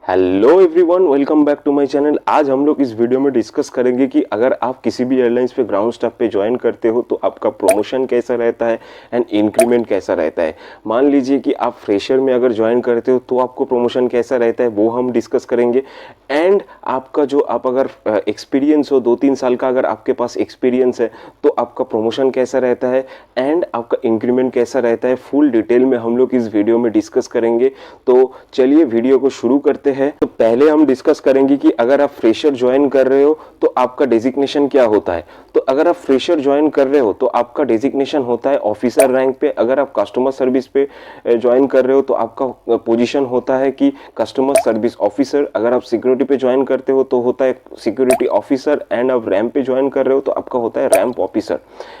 Hello everyone, welcome back to my channel. आज हम लोग इस वीडियो में डिस्कस करेंगे कि अगर आप किसी भी एयरलाइंस पे ग्राउंड स्टाफ पे ज्वाइन करते हो तो आपका प्रमोशन कैसा रहता है एंड इंक्रीमेंट कैसा रहता है। मान लीजिए कि आप फ्रेशर में अगर ज्वाइन करते हो तो आपको प्रमोशन कैसा रहता है वो हम डिस्कस करेंगे। एंड आपका जो आप अगर एक्सपीरियंस हो 2-3 साल का, अगर आपके पास एक्सपीरियंस है तो आपका प्रमोशन कैसा रहता है एंड आपका इंक्रीमेंट कैसा रहता है, फुल डिटेल में हम लोग इस वीडियो में डिस्कस करेंगे। तो चलिए वीडियो को शुरू करते हैं। तो पहले हम डिस्कस करेंगे कि अगर आप फ्रेशर ज्वाइन कर रहे हो तो आपका डेजिग्नेशन क्या होता है। तो अगर आप फ्रेशर ज्वाइन कर रहे हो तो आपका डेजिग्नेशन होता है ऑफिसर रैंक पे। अगर आप कस्टमर सर्विस पे ज्वाइन कर रहे हो तो आपका पोजीशन होता है कि कस्टमर सर्विस ऑफिसर। अगर आप सिक्योरिटी पे ज्वाइन करते हो तो होता है सिक्योरिटी ऑफिसर। एंड आप रैंप पे ज्वाइन कर रहे हो तो आपका होता है रैंप ऑफिसर।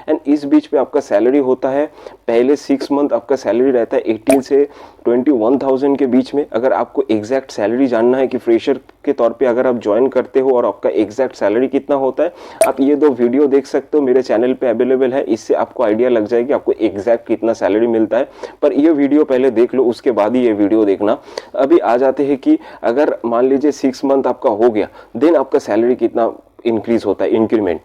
एंड इस बीच पे आपका सैलरी होता है, पहले 6 मंथ आपका सैलरी रहता है 18 से 21,000 के बीच में। अगर आपको एग्जैक्ट सैलरी जानना है कि फ्रेशर के तौर पे अगर आप ज्वाइन करते हो और आपका एग्जैक्ट सैलरी कितना होता है, आप ये 2 वीडियो देख सकते हो, मेरे चैनल पे अवेलेबल है। इससे आपको आइडिया लग जाएगी आपको एग्जैक्ट कितना सैलरी मिलता है। पर ये वीडियो पहले देख लो, उसके बाद ही ये वीडियो देखना। अभी आ जाते हैं कि अगर मान लीजिए 6 मंथ आपका हो गया, देन आपका सैलरी कितना इंक्रीज होता है, इंक्रीमेंट।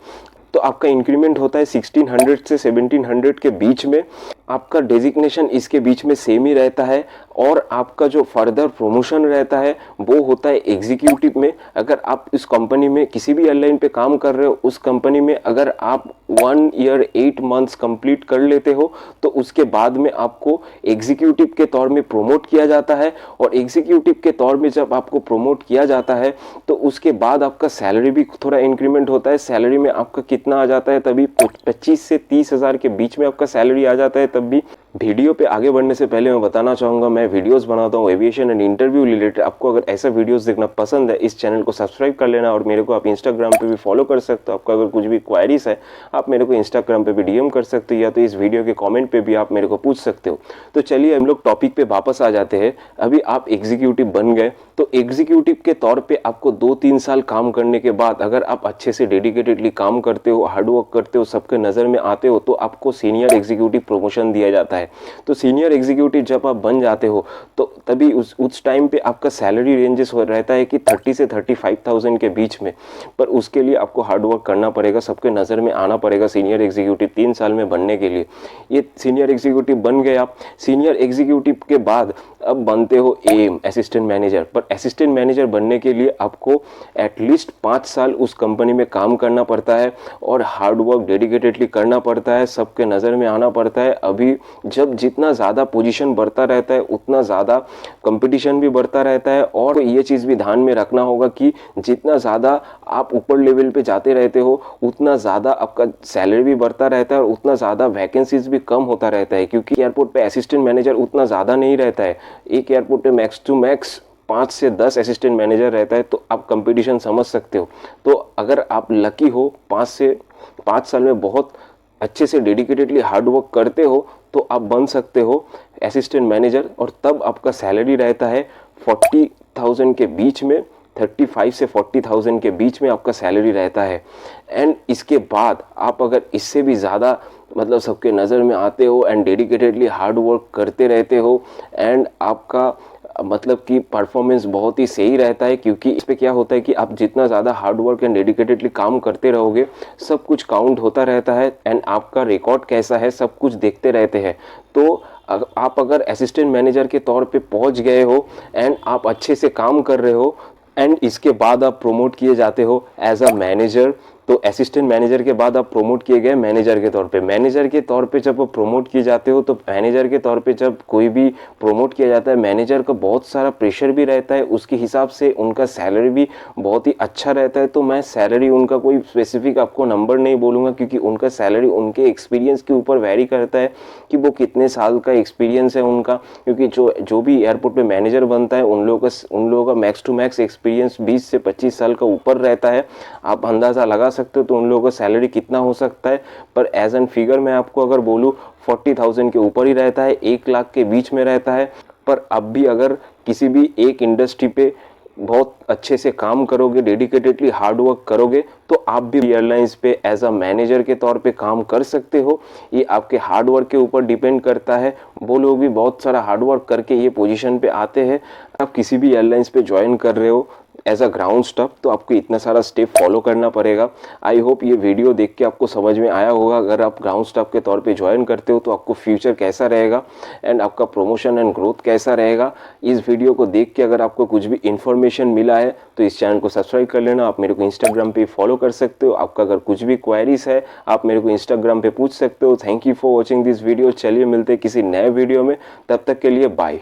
तो आपका इंक्रीमेंट होता है 1600 से 1700 के बीच में। आपका डेजिग्नेशन इसके बीच में सेम ही रहता है और आपका जो फर्दर प्रमोशन रहता है वो होता है एग्जीक्यूटिव में। अगर आप इस कंपनी में किसी भी एयरलाइन पे काम कर रहे हो, उस कंपनी में अगर आप 1 ईयर 8 मंथ्स कंप्लीट कर लेते हो तो उसके बाद में आपको एग्जीक्यूटिव के तौर में प्रमोट किया जाता है। और एग्जीक्यूटिव के तौर में जब आपको प्रमोट किया जाता है तो उसके बाद आपका सैलरी भी थोड़ा इंक्रीमेंट होता है। सैलरी में आपका कितना आ जाता है, तभी 25 से 30 हज़ार के बीच में आपका सैलरी आ जाता है। तब भी वीडियो पे आगे बढ़ने से पहले मैं बताना चाहूँगा, मैं वीडियोस बनाता हूँ एविएशन एंड इंटरव्यू रिलेटेड। आपको अगर ऐसा वीडियोस देखना पसंद है, इस चैनल को सब्सक्राइब कर लेना। और मेरे को आप इंस्टाग्राम पे भी फॉलो कर सकते हो। आपका अगर कुछ भी क्वायरीज है आप मेरे को इंस्टाग्राम पे भी डीएम कर सकते हो, या तो इस वीडियो के कॉमेंट पे भी आप मेरे को पूछ सकते हो। तो चलिए हम लोग टॉपिक पे वापस आ जाते हैं। अभी आप एग्जीक्यूटिव बन गए तो एग्जीक्यूटिव के तौर पे आपको 2-3 साल काम करने के बाद अगर आप अच्छे से डेडिकेटेडली काम करते हो, हार्डवर्क करते हो, सबके नज़र में आते हो, तो आपको सीनियर एग्जीक्यूटिव प्रमोशन दिया जाता है। तो सीनियर एग्जीक्यूटिव जब आप बन जाते हो तो तभी उस टाइम पे आपका सैलरी रेंजेस रहता है कि 30 से 35,000 के बीच में। पर उसके लिए आपको हार्डवर्क करना पड़ेगा, सबके नज़र में आना पड़ेगा सीनियर एग्जीक्यूटिव 3 साल में बनने के लिए। ये सीनियर एग्जीक्यूटिव बन गए आप। सीनियर एग्जीक्यूटिव के बाद अब बनते हो एम असिस्टेंट मैनेजर। पर असिस्टेंट मैनेजर बनने के लिए आपको एटलीस्ट 5 साल उस कंपनी में काम करना पड़ता है और हार्डवर्क डेडिकेटेडली करना पड़ता है, सबके नज़र में आना पड़ता है। अभी जब जितना ज़्यादा पोजीशन बढ़ता रहता है उतना ज़्यादा कंपटीशन भी बढ़ता रहता है। और ये चीज़ भी ध्यान में रखना होगा कि जितना ज़्यादा आप ऊपर लेवल पे जाते रहते हो उतना ज़्यादा आपका सैलरी भी बढ़ता रहता है और उतना ज़्यादा वैकेंसीज भी कम होता रहता है। क्योंकि एयरपोर्ट पे असिस्टेंट मैनेजर उतना ज़्यादा नहीं रहता है। एक एयरपोर्ट पे मैक्स टू मैक्स 5 से 10 असिस्टेंट मैनेजर रहता है। तो आप कंपटीशन समझ सकते हो। तो अगर आप लकी हो 5 साल में बहुत अच्छे से डेडिकेटेडली हार्डवर्क करते हो तो आप बन सकते हो असिस्टेंट मैनेजर। और तब आपका सैलरी रहता है 40,000 के बीच में, 35 से 40,000 के बीच में आपका सैलरी रहता है। एंड इसके बाद आप अगर इससे भी ज़्यादा मतलब सबके नज़र में आते हो एंड डेडिकेटेडली हार्ड वर्क करते रहते हो एंड आपका मतलब कि परफॉर्मेंस बहुत ही सही रहता है। क्योंकि इस पे क्या होता है कि आप जितना ज़्यादा हार्ड वर्क एंड डेडिकेटेडली काम करते रहोगे सब कुछ काउंट होता रहता है एंड आपका रिकॉर्ड कैसा है सब कुछ देखते रहते हैं। तो आप अगर असिस्टेंट मैनेजर के तौर पे पहुंच गए हो एंड आप अच्छे से काम कर रहे हो एंड इसके बाद आप प्रमोट किए जाते हो एज अ मैनेजर। तो असिस्टेंट मैनेजर के बाद आप प्रमोट किए गए मैनेजर के तौर पे। मैनेजर के तौर पे जब आप प्रमोट किए जाते हो तो मैनेजर के तौर पे जब कोई भी प्रमोट किया जाता है, मैनेजर का बहुत सारा प्रेशर भी रहता है। उसके हिसाब से उनका सैलरी भी बहुत ही अच्छा रहता है। तो मैं सैलरी उनका कोई स्पेसिफिक आपको नंबर नहीं बोलूँगा क्योंकि उनका सैलरी उनके एक्सपीरियंस के ऊपर वेरी करता है कि वो कितने साल का एक्सपीरियंस है उनका। क्योंकि जो भी एयरपोर्ट पे मैनेजर बनता है उन लोगों का मैक्स टू मैक्स एक्सपीरियंस 20 से 25 साल का ऊपर रहता है। आप अंदाज़ा लगा सकते हो तो उन लोगों का सैलरी कितना हो सकता है। पर एज एन फिगर मैं आपको अगर बोलूँ 40,000 के ऊपर ही रहता है, 1 लाख के बीच में रहता है। पर अब भी अगर किसी भी एक इंडस्ट्री पे बहुत अच्छे से काम करोगे, डेडिकेटेडली हार्ड वर्क करोगे, तो आप भी एयरलाइंस पे एज अ मैनेजर के तौर पे काम कर सकते हो। ये आपके हार्ड वर्क के ऊपर डिपेंड करता है। वो लोग भी बहुत सारा हार्ड वर्क करके ये पोजीशन पे आते हैं। आप किसी भी एयरलाइंस पे ज्वाइन कर रहे हो एज अ ग्राउंड स्टाफ, तो आपको इतना सारा स्टेप फॉलो करना पड़ेगा। आई होप ये वीडियो देख के आपको समझ में आया होगा। अगर आप ग्राउंड स्टाफ के तौर पे ज्वाइन करते हो तो आपको फ्यूचर कैसा रहेगा एंड आपका प्रमोशन एंड ग्रोथ कैसा रहेगा। इस वीडियो को देख के अगर आपको कुछ भी इन्फॉर्मेशन मिला है तो इस चैनल को सब्सक्राइब कर लेना। आप मेरे को इंस्टाग्राम पे फॉलो कर सकते हो। आपका अगर कुछ भी क्वेरीज है आप मेरे को इंस्टाग्राम पे पूछ सकते हो। Thank you for watching this video. चलिए मिलते हैं किसी नए वीडियो में, तब तक के लिए बाय।